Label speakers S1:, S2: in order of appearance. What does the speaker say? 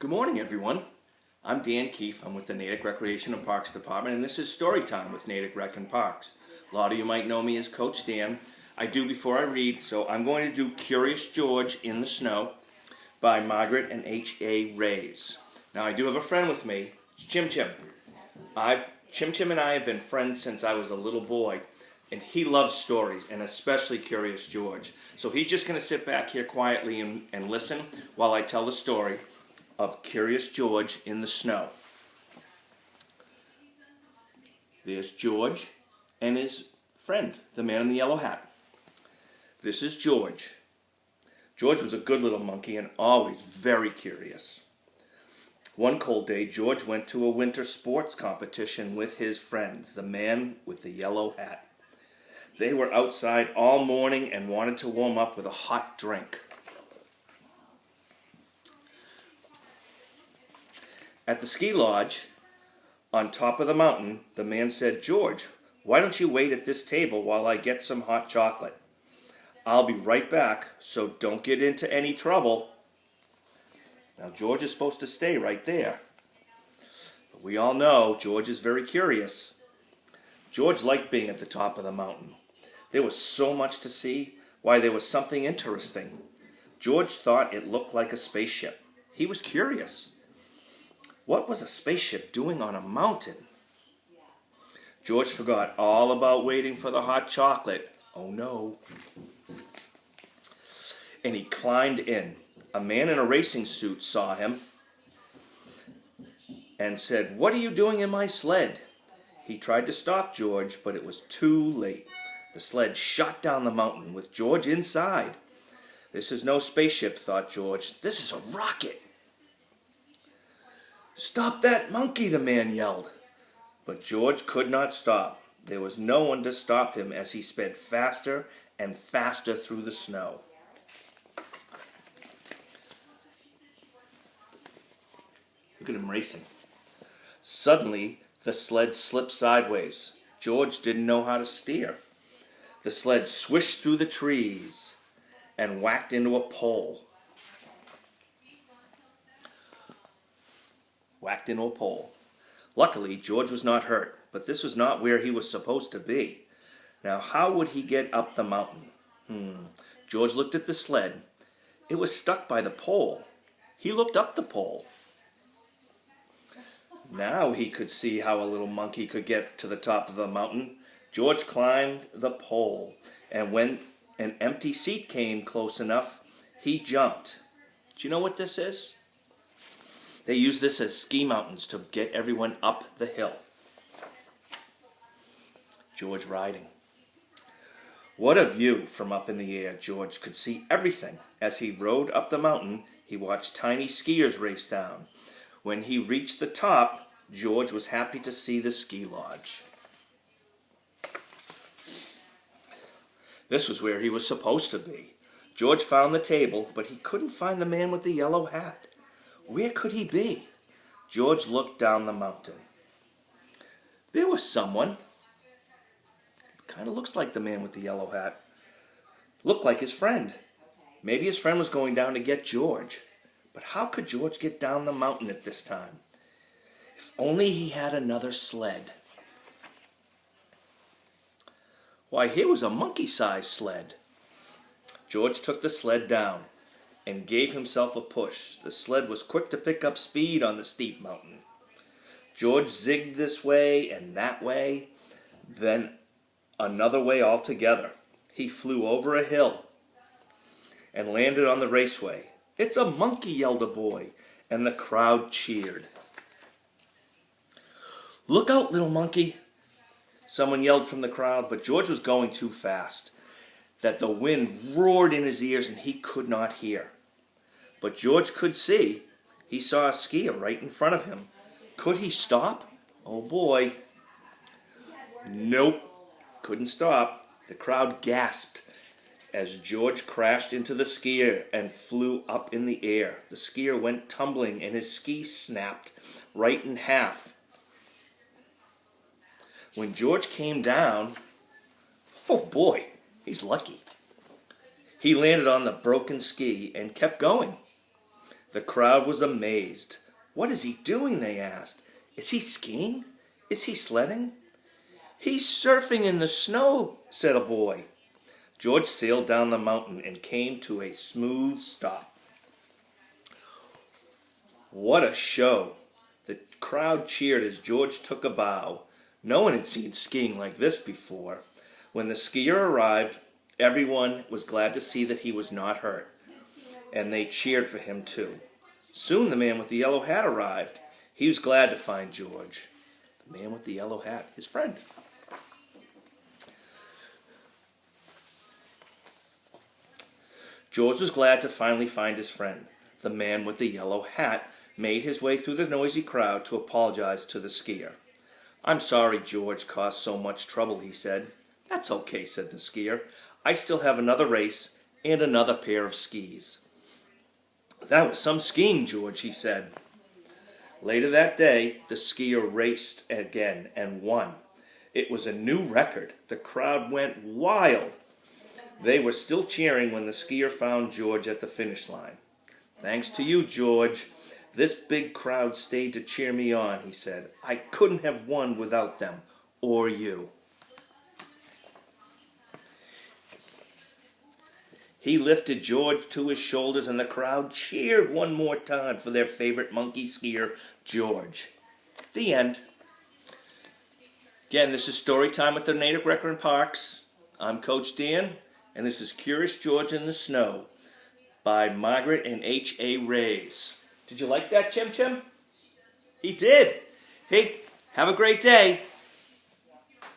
S1: Good morning, everyone. I'm Dan Keefe. I'm with the Natick Recreation and Parks Department, and this is Storytime with Natick Rec and Parks. A lot of you might know me as Coach Dan. I do before I read, so I'm going to do Curious George in the Snow by Margaret and H.A. Rays. Now, I do have a friend with me. It's Chim Chim. Chim Chim and I have been friends since I was a little boy, and he loves stories, and especially Curious George. So he's just going to sit back here quietly and listen while I tell the story of Curious George in the Snow. There's George and his friend, the man in the yellow hat. This is George. George was a good little monkey and always very curious. One cold day, George went to a winter sports competition with his friend, the man with the yellow hat. They were outside all morning and wanted to warm up with a hot drink. At the ski lodge, on top of the mountain, the man said, "George, why don't you wait at this table while I get some hot chocolate? I'll be right back, so don't get into any trouble." Now, George is supposed to stay right there. But we all know George is very curious. George liked being at the top of the mountain. There was so much to see. Why, there was something interesting. George thought it looked like a spaceship. He was curious. What was a spaceship doing on a mountain? George forgot all about waiting for the hot chocolate. Oh no. And he climbed in. A man in a racing suit saw him and said, "What are you doing in my sled?" He tried to stop George, but it was too late. The sled shot down the mountain with George inside. This is no spaceship, thought George. This is a rocket. "Stop that monkey," the man yelled. But George could not stop. There was no one to stop him as he sped faster and faster through the snow. Look at him racing. Suddenly, the sled slipped sideways. George didn't know how to steer. The sled swished through the trees and whacked into a pole. Luckily, George was not hurt, but this was not where he was supposed to be. Now, how would he get up the mountain? George looked at the sled. It was stuck by the pole. He looked up the pole. Now he could see how a little monkey could get to the top of the mountain. George climbed the pole, and when an empty seat came close enough, he jumped. Do you know what this is? They use this as ski mountains to get everyone up the hill. George riding. What a view from up in the air. George could see everything. As he rode up the mountain, he watched tiny skiers race down. When he reached the top, George was happy to see the ski lodge. This was where he was supposed to be. George found the table, but he couldn't find the man with the yellow hat. Where could he be? George looked down the mountain. There was someone. Kind of looks like the man with the yellow hat. Looked like his friend. Maybe his friend was going down to get George. But how could George get down the mountain at this time? If only he had another sled. Why, here was a monkey-sized sled. George took the sled down and gave himself a push. The sled was quick to pick up speed on the steep mountain. George zigged this way and that way, then another way altogether. He flew over a hill and landed on the raceway. "It's a monkey," yelled a boy, and the crowd cheered. "Look out, little monkey," someone yelled from the crowd, but George was going too fast, that the wind roared in his ears and he could not hear. But George could see. He saw a skier right in front of him. Could he stop? Oh boy. Nope. Couldn't stop. The crowd gasped as George crashed into the skier and flew up in the air. The skier went tumbling and his ski snapped right in half. When George came down, oh boy, he's lucky. He landed on the broken ski and kept going. The crowd was amazed. What is he doing? They asked. Is he skiing? Is he sledding? He's surfing in the snow, said a boy. George sailed down the mountain and came to a smooth stop. What a show! The crowd cheered as George took a bow. No one had seen skiing like this before. When the skier arrived, everyone was glad to see that he was not hurt, and they cheered for him too. Soon the man with the yellow hat arrived. He was glad to find George. The man with the yellow hat, his friend. George was glad to finally find his friend. The man with the yellow hat made his way through the noisy crowd to apologize to the skier. I'm sorry George caused so much trouble, he said. That's okay, said the skier. I still have another race and another pair of skis. That was some skiing, George, he said. Later that day, the skier raced again and won. It was a new record. The crowd went wild. They were still cheering when the skier found George at the finish line. Thanks to you, George. This big crowd stayed to cheer me on, he said. I couldn't have won without them, or you. He lifted George to his shoulders, and the crowd cheered one more time for their favorite monkey skier, George. The end. Again, this is Storytime with the Native Record in Parks. I'm Coach Dan, and this is Curious George in the Snow by Margaret and H.A. Rays. Did you like that, Chim Chim? He did. Hey, have a great day.